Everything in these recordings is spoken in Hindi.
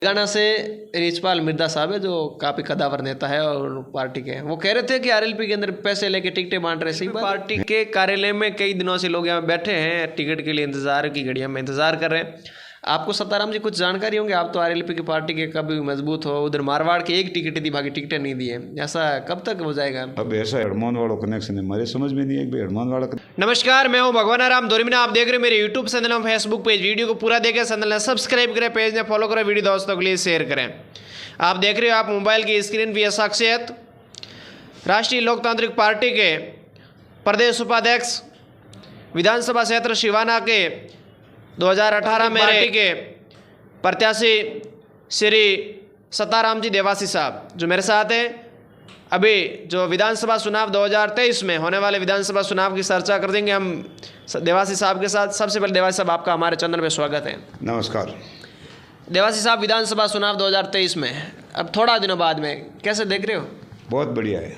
तेलंगाना से रिचपाल मिर्जा साहब है जो काफ़ी कदावर नेता है और पार्टी के वो कह रहे थे कि आरएलपी के अंदर पैसे लेके टिकटें बांट रहे। सही बात। पार्टी के कार्यालय में कई दिनों से लोग यहाँ बैठे हैं, टिकट के लिए इंतजार की घड़ियाँ में इंतजार कर रहे हैं। आपको सत्ताराम जी कुछ जानकारी होंगे, आप तो आरएलपी की पार्टी के कभी मजबूत हो। उधर मारवाड़ की एक टिकट दी, बाकी टिकटें नहीं दी है, ऐसा कब तक हो जाएगा? अब ऐसा हनुमान वाला कनेक्शन है, मेरे समझ में नहीं है कि हनुमान वाला। नमस्कार, मैं हूं भगवान राम दोरमीना। आप देख रहे हैं मेरे यूट्यूब चैनल और फेसबुक पेज। वीडियो को पूरा देखें, चैनल ने सब्सक्राइब करें, पेज ने फॉलो करें, वीडियो दोस्तों के लिए शेयर करें। आप देख रहे हो आप मोबाइल की स्क्रीन पर यह शख्सियत राष्ट्रीय लोकतांत्रिक पार्टी के प्रदेश उपाध्यक्ष विधानसभा क्षेत्र सिवाना के 2018 में पार्टी के प्रत्याशी श्री सत्ताराम जी देवासी साहब जो मेरे साथ हैं। अभी जो विधानसभा चुनाव 2023 में होने वाले विधानसभा चुनाव की चर्चा कर देंगे हम देवासी साहब के साथ। सबसे पहले देवासी साहब, आपका हमारे चैनल में स्वागत है। नमस्कार। देवासी साहब, विधानसभा चुनाव 2023 में अब थोड़ा दिनों बाद में कैसे देख रहे हो? बहुत बढ़िया है।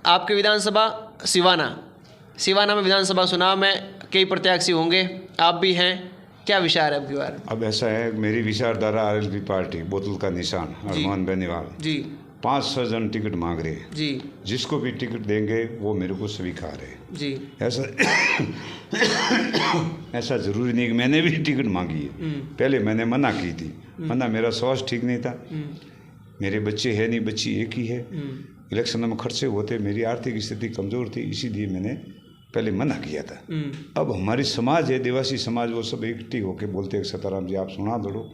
आपके विधानसभा सिवाना में विधानसभा चुनाव में कई प्रत्याशी होंगे, आप भी हैं, क्या विचार है अब की बार? अब ऐसा है, मेरी विचारधारा आरएलपी पार्टी बोतल का निशान हनुमान बेनीवाल जी 500 जन टिकट मांग रहे हैं जी। जिसको भी टिकट देंगे वो मेरे को स्वीकार है जी। ऐसा ऐसा जरूरी नहीं कि मैंने भी टिकट मांगी है। पहले मैंने मना की थी, मना मेरा स्वास्थ्य ठीक नहीं था, मेरे बच्चे है नहीं, बच्ची एक ही है, इलेक्शन में खर्चे होते, मेरी आर्थिक स्थिति कमज़ोर थी, इसीलिए मैंने पहले मना किया था। अब हमारी समाज है, देवासी समाज, वो सब इकट्ठी होकर बोलते हैं सत्ताराम जी आप सुना दो,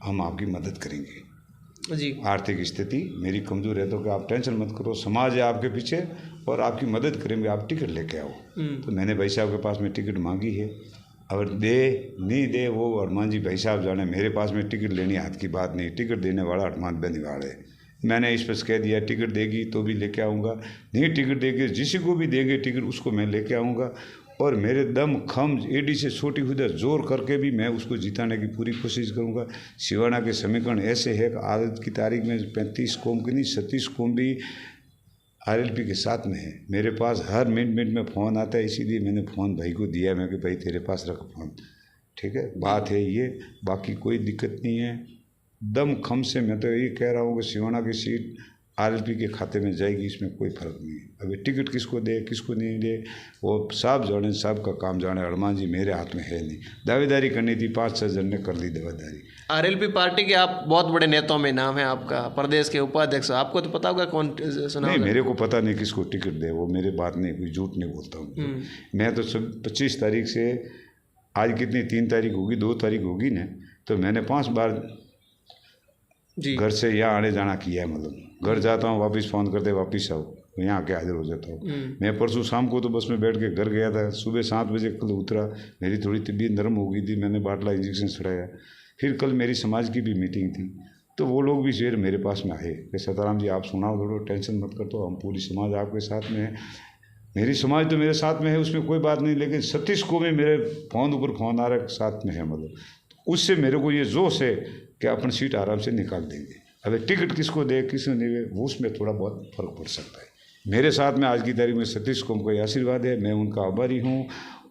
हम आपकी मदद करेंगे जी। आर्थिक स्थिति मेरी कमज़ोर है तो कि आप टेंशन मत करो, समाज है आपके पीछे और आपकी मदद करेंगे, आप टिकट लेके आओ। तो मैंने भाई साहब के पास में टिकट मांगी है। अगर दे नहीं दे वो हनुमान जी भाई साहब जाने, मेरे पास में टिकट लेनी हाथ की बात नहीं। टिकट देने वाला हनुमान बेनीवाल है। मैंने इस पर कह दिया टिकट देगी तो भी लेके आऊँगा, नहीं टिकट देगी जिसी को भी देंगे टिकट उसको मैं लेके आऊँगा। और मेरे दम खम एडी से छोटी खुदा जोर करके भी मैं उसको जिताने की पूरी कोशिश करूँगा। सिवाना के समीकरण ऐसे है कि आज की तारीख में 35 कौम की नहीं 36 कौम भी आरएलपी के साथ में है। मेरे पास हर मिनट में फ़ोन आता है, इसीलिए मैंने फ़ोन भाई को दिया, मैं कि भाई तेरे पास रख फ़ोन, ठीक है, बात है ये, बाकी कोई दिक्कत नहीं है। दम खम से मैं तो ये कह रहा हूँ कि सिवाना की सीट आरएलपी के खाते में जाएगी, इसमें कोई फ़र्क नहीं है। अभी टिकट किसको दे किसको नहीं दे वो साहब जाने, साहब का काम जाने। हनुमान जी मेरे हाथ में है नहीं, दावेदारी करनी थी, 5-6 जन ने कर ली दावेदारी। आरएलपी पार्टी के आप बहुत बड़े नेताओं में नाम है आपका, प्रदेश के उपाध्यक्ष, आपको तो पता होगा कौन सुना? नहीं, मेरे को पता नहीं किसको टिकट दे, वो मेरे बात नहीं, कोई झूठ नहीं बोलता हूँ मैं तो। सब 25 तारीख से आज कितनी 3 तारीख होगी, 2 तारीख होगी ना, तो मैंने 5 बार जी घर से यहाँ आने जाना किया है। मतलब घर जाता हूँ, वापस फ़ोन करते वापस आओ, यहाँ आके हाजिर हो जाता हूँ। मैं परसों शाम को तो बस में बैठ के घर गया था, सुबह 7 बजे कल उतरा। मेरी थोड़ी तबीयत नरम हो गई थी, मैंने बाटला इंजेक्शन चढ़ाया। फिर कल मेरी समाज की भी मीटिंग थी, तो वो लोग भी शेर मेरे पास में आए कि सत्ताराम जी आप सुनाओ दो, टेंशन मत कर, तो हम पूरी समाज आपके साथ में है। मेरी समाज तो मेरे साथ में है, उसमें कोई बात नहीं, लेकिन 36 को में मेरे फ़ोन ऊपर फ़ोन आ रहा है साथ में है। मतलब उससे मेरे को ये जोश है कि अपनी सीट आराम से निकाल देंगे। अगर टिकट किसको दे किसने नहीं दे वो उसमें थोड़ा बहुत फ़र्क पड़ सकता है। मेरे साथ में आज की तारीख में 36 कौम का आशीर्वाद है, मैं उनका आभारी हूँ,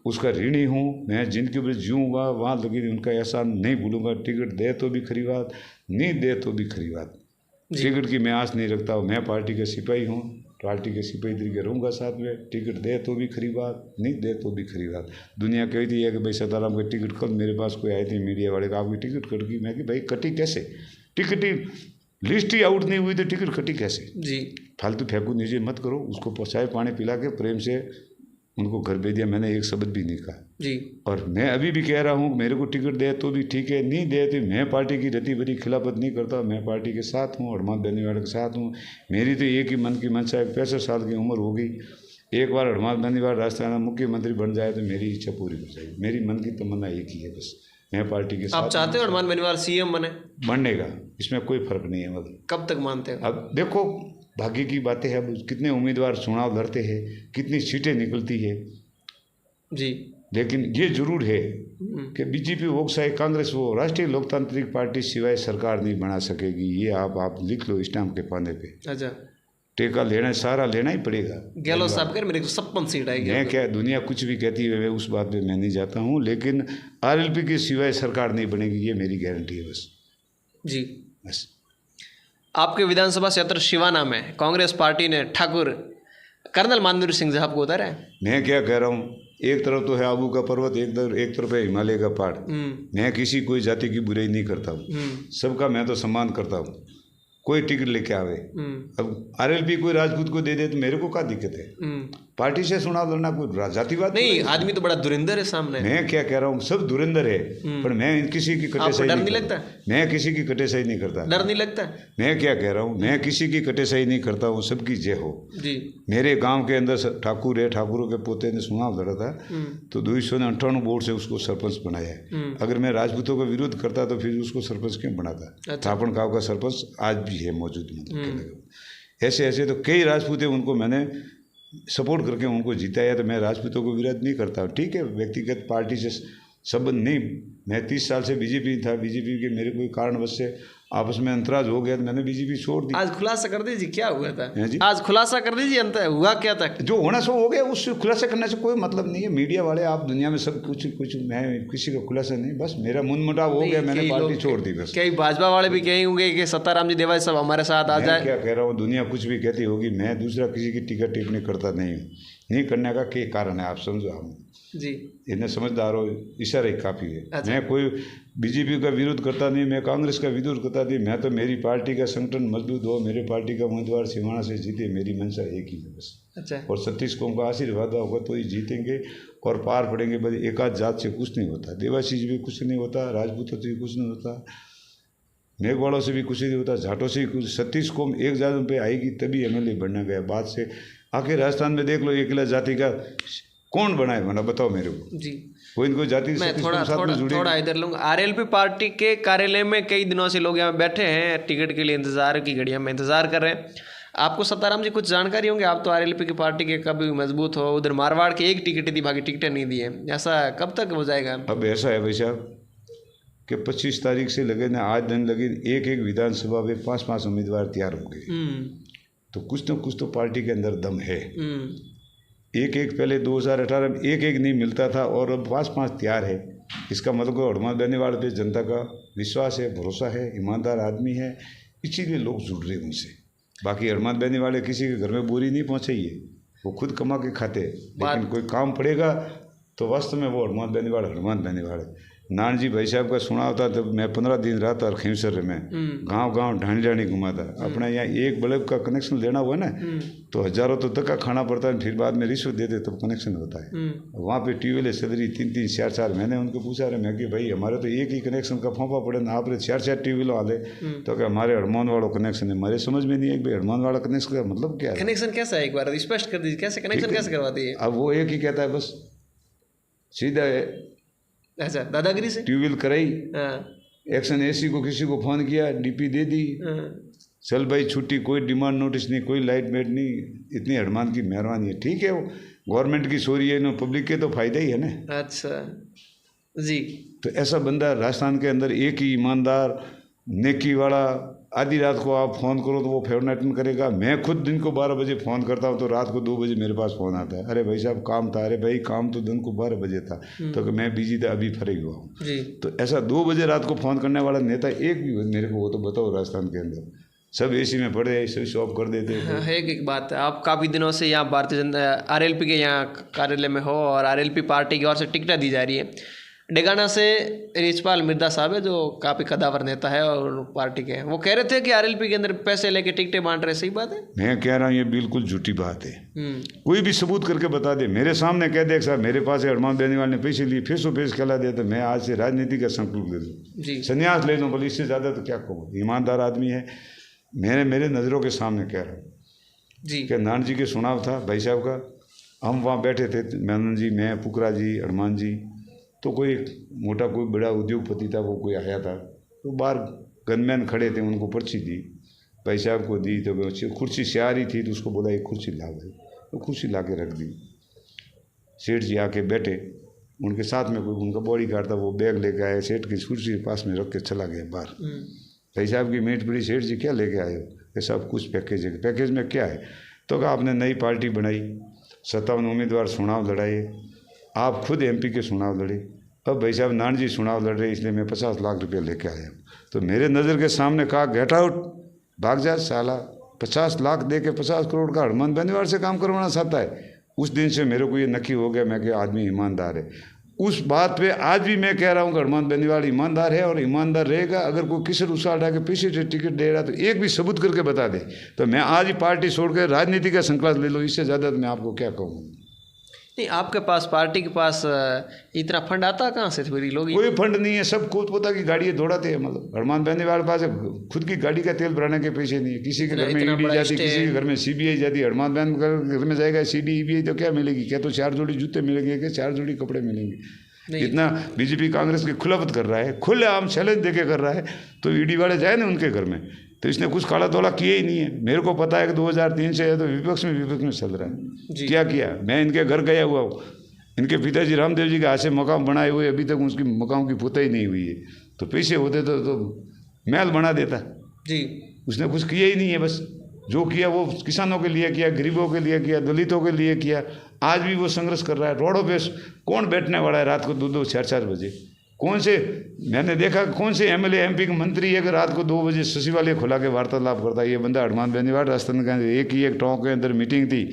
उसका ऋणी हूँ। मैं जिनके ऊपर जीऊँगा वहाँ लगी उनका एहसान नहीं भूलूँगा। टिकट दे तो भी खरी बात, नहीं दे तो भी खरी बात। टिकट की मैं आस नहीं रखता हूँ, मैं पार्टी का सिपाही हूँ, पार्टी के सिपाही तरीके रहूँगा साथ में। टिकट दे तो भी खरी बात, नहीं दे तो भी खरी बात। दुनिया कहती है कि भाई सत्ताराम का टिकट, कल मेरे पास कोई आए थे मीडिया वाले का आपकी टिकट कट गई। मैं कि भाई कटी कैसे, टिकट ही लिस्ट ही आउट नहीं हुई तो टिकट कटी कैसे जी। फालतू फेंकू नीचे मत करो, उसको चाय पानी पिला के प्रेम से उनको घर भेज दिया, मैंने एक शब्द भी नहीं कहा जी। और मैं अभी भी कह रहा हूँ मेरे को टिकट दे तो भी ठीक है, नहीं दे तो मैं पार्टी की रती भरी खिलाफत नहीं करता। मैं पार्टी के साथ हूँ, हनुमान बेनीवाल के साथ हूँ। मेरी तो एक ही मन की मंशा है, 65 साल की उम्र हो गई, एक बार हनुमान बेनीवाल राजस्थान का मुख्यमंत्री बन जाए तो मेरी इच्छा पूरी हो जाएगी। मेरी मन की तमन्ना एक ही है बस, मैं पार्टी के साथ। आप चाहते हो हनुमान बेनीवाल सीएम बनने का, इसमें कोई फर्क नहीं है। मतलब कब तक मानते हैं? अब देखो भाग्य की बातें हैं, अब कितने उम्मीदवार चुनाव लड़ते हैं, कितनी सीटें निकलती है जी। लेकिन ये जरूर है कि बीजेपी हो चाहे कांग्रेस हो, राष्ट्रीय लोकतांत्रिक पार्टी सिवाय सरकार नहीं बना सकेगी। ये आप लिख लो स्टाम्प के पाने पे। अच्छा, टेका लेना सारा लेना ही पड़ेगा। गहलोत साहब कह मेरे को 56 सीट आएगी। मैं क्या, दुनिया कुछ भी कहती है उस बात पे मैं नहीं जाता हूँ, लेकिन आरएलपी के सिवाय सरकार नहीं बनेगी, ये मेरी गारंटी है बस। जी। बस। आपके विधानसभा क्षेत्र शिवाना में कांग्रेस पार्टी ने ठाकुर कर्नल मानवीर सिंह साहब को उतारा है। मैं क्या कह रहा हूँ, एक तरफ तो है आबू का पर्वत, एक तरफ है हिमालय का पहाड़। मैं किसी कोई जाति की बुराई नहीं करता हूँ, सबका मैं तो सम्मान करता हूँ। कोई टिकट लेके आवे, अब आरएलपी कोई राजपूत को दे दे तो मेरे को क्या दिक्कत है? पार्टी से चुनाव लड़ना कोई जातिवाद नहीं, आदमी तो बड़ा धुरंधर है सामने। मैं क्या कह रहा हूँ, सब धुरंधर है, पर मैं किसी की कटेसाई डर नहीं लगता? मैं किसी की कटेसाई नहीं करता। डर नहीं लगता? मैं क्या कह रहा हूँ, मैं किसी की कटेसाई नहीं करता हूँ, सबकी जय हो जी। मेरे गांव के अंदर ठाकुर है, ठाकुरों के पोते ने चुनाव लड़ा था तो 298 वोट से उसको सरपंच बनाया है। अगर मैं राजपूतों का विरोध करता तो फिर उसको सरपंच क्यों बनाता? थापड़ गाँव का सरपंच आज भी है मौजूद। ऐसे ऐसे तो कई राजपूत है, उनको मैंने सपोर्ट करके उनको जिताया, तो मैं राजपूतों को विरोध नहीं करता। ठीक है, व्यक्तिगत पार्टी से संबंध नहीं। मैं 30 साल से बीजेपी था, बीजेपी के मेरे कोई कारणवश से आपस में अंतराज हो गया तो मैंने बीजेपी छोड़ दी। आज खुलासा कर दीजिए क्या हुआ था? जी? आज खुलासा कर दीजिए, अंत हुआ क्या था? जो होना सो हो गया, उससे खुलासा करने से कोई मतलब नहीं है। मीडिया वाले आप दुनिया में सब कुछ मैं किसी का खुलासा नहीं, बस मेरा मनमुटाव हो गया, मैंने पार्टी छोड़ दी बस। कई भाजपा वाले भी कहे होंगे कि सत्ताराम जी देवाई सब हमारे साथ आ जाए। क्या कह रहा हूँ, दुनिया कुछ भी कहती होगी, मैं दूसरा किसी की टिकट टिप्पणी करता नहीं हूँ। नहीं करने का क्या कारण है आप समझो। हम जी इतने समझदार हो, इशारा ही काफ़ी है। अच्छा। मैं कोई बीजेपी का विरोध करता नहीं, मैं कांग्रेस का विरोध करता नहीं। मैं तो मेरी पार्टी का संगठन मजबूत हो, मेरे पार्टी का उम्मीदवार सिवाना से जीते, मेरी मंशा एक ही है बस। अच्छा। और 36 कौम का आशीर्वाद होगा तो ही जीतेंगे और पार पड़ेंगे। बस एक आध जात से कुछ नहीं होता, देवासी से भी कुछ नहीं होता, राजपूतों से भी कुछ नहीं होता, मेघवाड़ों से भी कुछ नहीं होता, जाटों से भी कुछ। 36 कौम एक जात पे आएगी तभी एमएलए बनना गया। बात से आखिर राजस्थान में देख लो, एकला जाति का कौन बनाए बना, बताओ मेरे को। जी कोई इनको जाति मैं थोड़ा इधर लूँगा। आरएलपी पार्टी के कार्यालय में कई दिनों से लोग यहाँ बैठे हैं, टिकट के लिए इंतजार की घड़ियाँ में इंतजार कर रहे हैं। आपको सत्ताराम जी कुछ जानकारी होंगे, आप तो आरएलपी की पार्टी के कभी मजबूत हो। उधर मारवाड़ की एक टिकट थी, बाकी टिकटें नहीं दी है, ऐसा कब तक हो जाएगा? अब ऐसा है भाई साहब कि 25 तारीख से लगे ना आज दिन लगे, एक एक विधानसभा में 5-5 उम्मीदवार तैयार हो गए। तो कुछ न कुछ तो पार्टी के अंदर दम है। एक पहले 2018 में एक नहीं मिलता था और अब 5-5 तैयार है। इसका मतलब हनुमान बेनीवाल पे जनता का विश्वास है, भरोसा है, ईमानदार आदमी है, इसीलिए लोग जुड़ रहे उनसे। बाकी हनुमान बेनीवाल किसी के घर में बोरी नहीं पहुँचाई है, वो खुद कमा के खाते, लेकिन कोई काम पड़ेगा तो वास्तव में वो हनुमान बेनीवाल है। नान जी भाई साहब का सुना होता तब मैं 15 दिन रहा था खींवसर में, गांव ढाणी घुमा था। अपना यहाँ एक बल्ब का कनेक्शन लेना हुआ ना तो हजारों तो धक्का खाना पड़ता है, फिर बाद में रिश्वत देते तब कनेक्शन होता है। वहाँ पे ट्यूबवेल चल रही 3-3, 4-4। मैंने उनको पूछा रहे मैं कि भाई हमारे तो एक ही कनेक्शन का फौंपा पड़े ना, आप 4-4 ट्यूबवेल वाले तो क्या हमारे हनुमान वालों कनेक्शन है। हमारे समझ में नहीं है भाई हनुमान वाला कनेक्शन का मतलब क्या है, कनेक्शन कैसा है, एक बार स्पष्ट कर दीजिए, कैसे कनेक्शन कैसे करवाती है? अब वो एक ही कहता है बस सीधा है। अच्छा, दादागिरी से ट्यूबवेल कराई, एक्शन एसी को किसी को फोन किया, डीपी दे दी, चल भाई छुट्टी, कोई डिमांड नोटिस नहीं, कोई लाइट मेट नहीं। इतनी हनुमान की मेहरबानी है। ठीक है, वो गवर्नमेंट की सोरी है, पब्लिक के तो फायदा ही है ना। अच्छा जी। तो ऐसा बंदा राजस्थान के अंदर एक ही ईमानदार नेकी वाला, आधी रात को आप फ़ोन करो तो वो फ़ोन अटेंड करेगा। मैं खुद दिन को 12 बजे फ़ोन करता हूँ तो रात को 2 बजे मेरे पास फ़ोन आता है, अरे भाई साहब काम था। अरे भाई काम तो दिन को 12 बजे था तो मैं बिजी था, अभी फ्री हुआ हूँ। तो ऐसा 2 बजे रात को फ़ोन करने वाला नेता एक भी मेरे को वो तो बताओ राजस्थान के अंदर। सब एसी में पड़े, स्विच ऑफ कर देते। हाँ, एक बात है, आप काफ़ी दिनों से यहाँ भारतीय जनता आरएलपी के यहाँ कार्यालय में हो और आरएलपी पार्टी की ओर से टिकटें दी जा रही है। डेगाना से रिचपाल मिर्दा साहब है जो काफ़ी कदावर नेता है और पार्टी के, वो कह रहे थे कि आरएलपी के अंदर पैसे लेके टिकटें बांट रहे। सही बात है? मैं कह रहा हूँ ये बिल्कुल झूठी बात है। कोई भी सबूत करके बता दे, मेरे सामने कह दे साहब मेरे पास हनुमान बेनीवाल ने पैसे लिए, फेसो फेस कहला दे तो मैं आज से राजनीति का संकल्प ले लूँ, संन्यास ले लूँ। बोले इससे ज़्यादा तो क्या कहूँ, ईमानदार आदमी है। मेरे नज़रों के सामने कह रहा हूँ जी। क्या नान जी के चुनाव था भाई साहब का, हम वहाँ बैठे थे, मेनन जी, मैं, पुकरा जी, हनुमान जी, तो कोई मोटा कोई बड़ा उद्योगपति था, वो कोई आया था तो बाहर गनमैन खड़े थे, उनको पर्ची दी, भाई साहब को दी तो कुर्सी से आ रही थी तो उसको बोला एक कुर्सी ला भाई, तो कुर्सी ला के रख दी। सेठ जी आके बैठे, उनके साथ में कोई उनका बॉडी गार्ड था, वो बैग लेके आए, सेठ की कुर्सी के पास में रख के चला गया बाहर। भाई साहब की मीट पड़ी, सेठ जी क्या लेके आए हो? कि सब कुछ पैकेज है। पैकेज में क्या है? तो कहा आपने नई पार्टी बनाई, 57 उम्मीदवार चुनाव लड़ाए, आप खुद एमपी के चुनाव लड़े, अब भाई साहब नान जी चुनाव लड़ रहे इसलिए मैं 50 लाख रुपये लेके आया हूँ। तो मेरे नज़र के सामने कहा गेट आउट, भाग जा साला, 50 लाख दे के 50 करोड़ का हनुमान बेनीवाल से काम करवाना चाहता है। उस दिन से मेरे को ये नक्की हो गया, मैं कि आदमी ईमानदार है। उस बात पे आज भी मैं कह रहा हूँ कि हनुमान बेनीवाल ईमानदार है और ईमानदार रहेगा। अगर कोई किसी उछाल उठा के पीछे से टिकट दे रहा तो एक भी सबूत करके बता दे, तो मैं आज ही पार्टी छोड़ के राजनीति का संकल्प ले लो। इससे ज़्यादा मैं आपको क्या कहूँ। नहीं, आपके पास पार्टी के पास इतना फंड आता कहाँ से? फिर लोग कोई फंड नहीं है, सब खुद पोता की गाड़ी दौड़ाते हैं। मतलब हनुमान बेनीवाल के पास खुद की गाड़ी का तेल भराने के पैसे नहीं है। किसी के घर में ईडी जाती, किसी के घर में सीबीआई जाती। हनुमान बेनीवाल के घर में जाएगा सीडी ईबीआई तो क्या मिलेगी? क्या तो 4 जोड़ी जूते मिलेंगे, क्या 4 जोड़ी कपड़े मिलेंगे? इतना बीजेपी कांग्रेस की खुलावत कर रहा है, खुले आम चैलेंज देके कर रहा है, तो ईडी वाले जाए ना उनके घर में, तो इसने कुछ काला तोला किया ही नहीं है। मेरे को पता है कि 2003 से है तो विपक्ष में चल रहा है। क्या किया? मैं इनके घर गया हुआ हूँ, इनके पिताजी रामदेव जी के हाथ से मकाम बनाए हुए, अभी तक उसकी मकाम की पुताई नहीं हुई है। तो पैसे होते तो महल बना देता जी। उसने कुछ किया ही नहीं है। बस जो किया वो किसानों के लिए किया, गरीबों के लिए किया, दलितों के लिए किया। आज भी वो संघर्ष कर रहा है। रोडों पे कौन बैठने वाला है रात को 2-2, 4-4 बजे? कौन से, मैंने देखा कौन से एमएलए एमपी के मंत्री है कि रात को 2 बजे सचिवालय खुला के वार्तालाप करता है? ये बंदा हनुमान बेनीवाल राजस्थान का एक टोंक के अंदर मीटिंग थी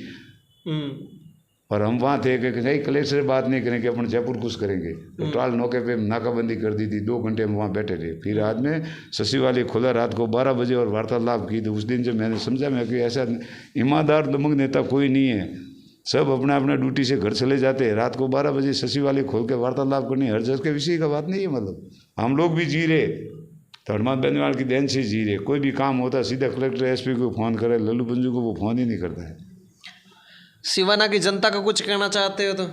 और हम वहाँ थे कि नहीं कलेक्टर से बात नहीं करेंगे, अपन जयपुर कुछ करेंगे। तो ट्राल नौके पे नाकाबंदी कर दी थी, 2 घंटे हम वहाँ बैठे रहे। फिर आज में सचिवालय खुला रात को 12 बजे और वार्तालाप की। तो उस दिन से मैंने समझा मैं कि ऐसा ईमानदार दमक नेता कोई नहीं है। सब अपना अपना ड्यूटी से घर चले जाते हैं। रात को 12 बजे सचिवालय खोल के वार्तालाप करनी हर जगह के विषय का बात नहीं है। मतलब हम लोग भी जी रहे तो हनुमान बेनीवाल की देन से जी रहे। कोई भी काम होता सीधा कलेक्टर एसपी को फ़ोन करे, लल्लू पंजू को वो फ़ोन ही नहीं करता है। सिवाना की जनता का कुछ कहना चाहते हो तो?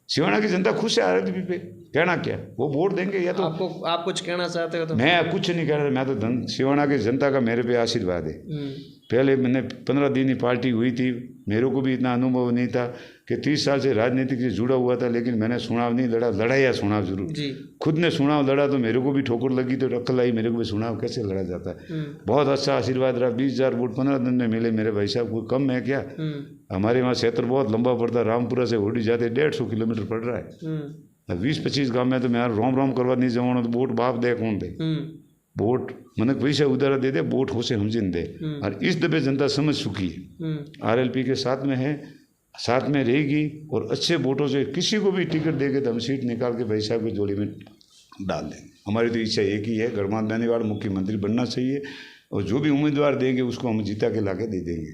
सिवाना की जनता खुश है आरएलपी पे, कहना क्या? वो वोट देंगे या तो आप कुछ कहना चाहते हो तो? मैं कुछ नहीं कह रहा। मैं तो सिवाना की जनता का मेरे पे आशीर्वाद है। पहले मैंने 15 दिन ही पार्टी हुई थी, मेरे को भी इतना अनुभव नहीं था कि 30 साल से राजनीतिक से जुड़ा हुआ था, लेकिन मैंने चुनाव नहीं लड़ा। लड़ाया चुनाव जरूर, खुद ने चुनाव लड़ा तो मेरे को भी ठोकर लगी, तो अक्ल आई मेरे को भी चुनाव कैसे लड़ा जाता है। बहुत अच्छा आशीर्वाद रहा। 20,000 वोट 15 दिन में मिले मेरे भाई साहब। कोई कम है क्या? हमारे वहाँ क्षेत्र बहुत लंबा पड़ता है। रामपुरा से होडी जाते 150 किलोमीटर पड़ रहा है। 20-25 गाँव में तो मैं रोम रोम करवा नहीं जाऊँ तो वोट बाप दे कौन दे? वोट मन पैसा उधारा दे दे, वोट हो से हम जिन दे। और इस दफे जनता समझ चुकी है, आरएलपी के साथ में है, साथ में रहेगी। और अच्छे वोटों से किसी को भी टिकट देंगे तो हम सीट निकाल के भाई साहब की जोड़ी में डाल देंगे। हमारी तो इच्छा एक ही है, हनुमान बेनीवाल मुख्यमंत्री बनना चाहिए और जो भी उम्मीदवार देंगे उसको हम जीता के लाके दे देंगे।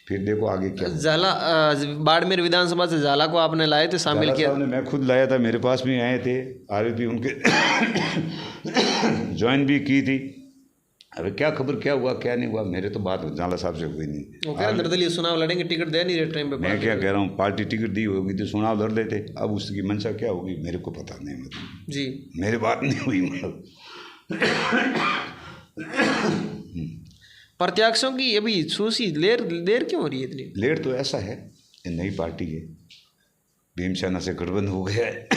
फिर देखो आगे क्या। जाला बाड़मेर विधानसभा से जाला को आपने लाए थे, शामिल किया? मैं खुद लाया था, मेरे पास भी आए थे आरएलपी, उनके ज्वाइन भी की थी। अरे क्या खबर क्या हुआ क्या नहीं हुआ, मेरे तो बात जाला साहब से हुई नहीं। वो कह निर्दलीय चुनाव लड़ेंगे, टिकट दे नहीं रहे टाइम पे। मैं क्या कह रहा हूँ, पार्टी टिकट दी होगी तो चुनाव लड़ लेते। अब उसकी मंशा क्या होगी मेरे को पता नहीं। मतलब जी मेरी बात नहीं हुई। मतलब प्रत्याशियों की अभी सूची देर क्यों हो रही है इतनी? लेट तो ऐसा है, ये नई पार्टी है, भीमसेना से गठबंधन हो गया है।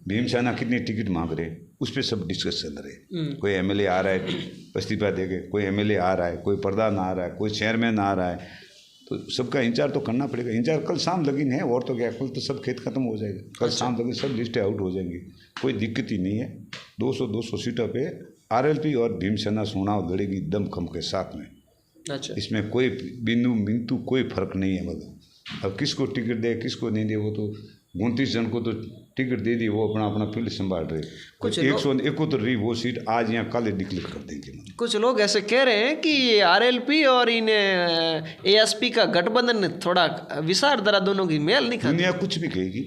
भीमसेना कितनी टिकट मांग रहे उस पर सब डिस्कस चल रहे। कोई एमएलए आ रहा है इस्तीफा देके, कोई एमएलए आ रहा है, कोई प्रधान आ रहा है, कोई चेयरमैन आ रहा है, तो सबका इंचार्ज तो करना पड़ेगा। इंचार्ज कल शाम लगीन है, और तो क्या, कल तो सब खेत खत्म हो जाएगा। कल शाम लगीन सब लिस्टें आउट हो जाएंगी, कोई दिक्कत ही नहीं है। 200 सीटों पे आरएलपी और भीमसेना चुनाव लड़ेगी दम खम के साथ में। अच्छा, इसमें कोई बिंदु कोई फर्क नहीं है। मतलब अब किसको टिकट दे किसको नहीं दे, वो तो 29 जन को तो टिकट दे दी, वो अपना अपना फील्ड संभाल रहे। कुछ 171 रही वो सीट आज यहाँ कल डिक्लेयर कर देंगे। कुछ लोग ऐसे कह रहे हैं कि ये आरएलपी और इन एएसपी का गठबंधन थोड़ा विचारधारा दोनों की मेल नहीं खाती। दुनिया कुछ भी कहेगी,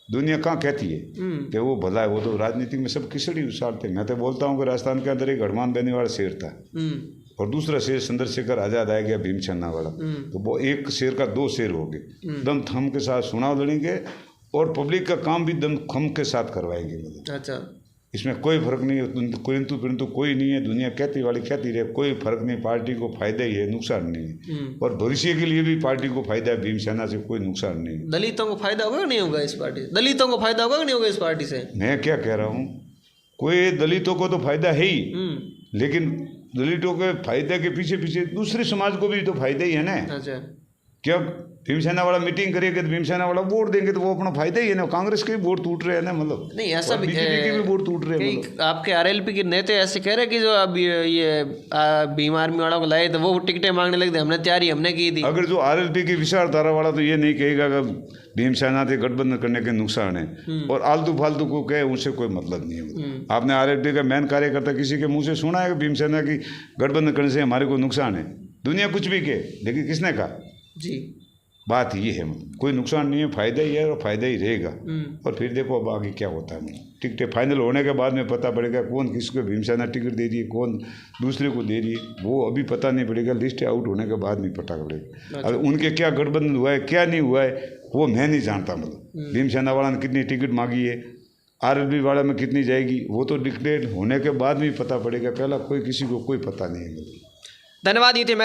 दुनिया कहाँ कहती है कि वो भला है। वो तो राजनीति में सब खिचड़ी उछालते। मैं तो बोलता हूँ कि राजस्थान के अंदर एक हनुमान बेनीवाल शेर था और दूसरा शेर चंद्रशेखर आजाद आ गया भीमसेना वाला, तो वो एक शेर का 2 शेर हो गए। दम थम के साथ चुनाव लड़ेंगे और पब्लिक का काम भी दम खम के साथ करवाएंगे। मतलब अच्छा, इसमें कोई फर्क नहीं है, परंतु कोई नहीं है। दुनिया कहती वाली कहती रहे, कोई फर्क नहीं। पार्टी को फायदा ही है, नुकसान नहीं है। और भविष्य के लिए भी पार्टी को फायदा है, भीमसेना से कोई नुकसान नहीं है। दलितों को फायदा होगा नहीं होगा इस पार्टी से? दलितों को फायदा होगा नहीं होगा इस पार्टी से? मैं क्या कह रहा हूँ, कोई दलितों को तो फायदा है ही, लेकिन दलितों के फायदे के पीछे पीछे दूसरे समाज को भी तो फायदा ही है ना। अच्छा, क्या भीमसेना वाला मीटिंग करेगा तो भीमसेना वाला वोट देंगे तो वो अपना फायदा ही है ना। कांग्रेस के भी वोट टूट रहे हैं ना, मतलब नहीं ऐसा भी बीजेपी के भी वोट टूट रहे हैं, मतलब आपके आरएलपी के नेता ऐसे कह रहे हैं कि जो अब ये भीम आर्मी वालों को लाए तो वो टिकटें मांगने लगे थे, हमने तैयारी हमने की थी। अगर जो आरएलपी की विचारधारा वाला तो ये नहीं कहेगा कि भीमसेना से गठबंधन करने के नुकसान है, और आलतू फालतू को कहे उनसे कोई मतलब नहीं है। आपने आरएलपी का मेन कार्यकर्ता किसी के मुंह से सुना है कि भीमसेना की गठबंधन करने से हमारे को नुकसान है? दुनिया कुछ भी कहे, लेकिन किसने कहा? जी बात ये है, मतलब कोई नुकसान नहीं है, फायदा ही है और फायदा ही रहेगा। और फिर देखो अब आगे क्या होता है। टिकटें फाइनल होने के बाद में पता पड़ेगा कौन किसको भीमसेना टिकट दे रही है, कौन दूसरे को दे रही है, वो अभी पता नहीं पड़ेगा। लिस्ट आउट होने के बाद में पता पड़ेगा। अब उनके क्या गठबंधन हुआ है क्या नहीं हुआ है वो मैं नहीं जानता। मतलब भीमसेना वाला ने कितनी टिकट मांगी है, आरएलपी वाला में कितनी जाएगी, वो तो डिक्लेयर होने के बाद में पता पड़ेगा। पहला कोई किसी को कोई पता नहीं है। धन्यवाद। ये थे मेरे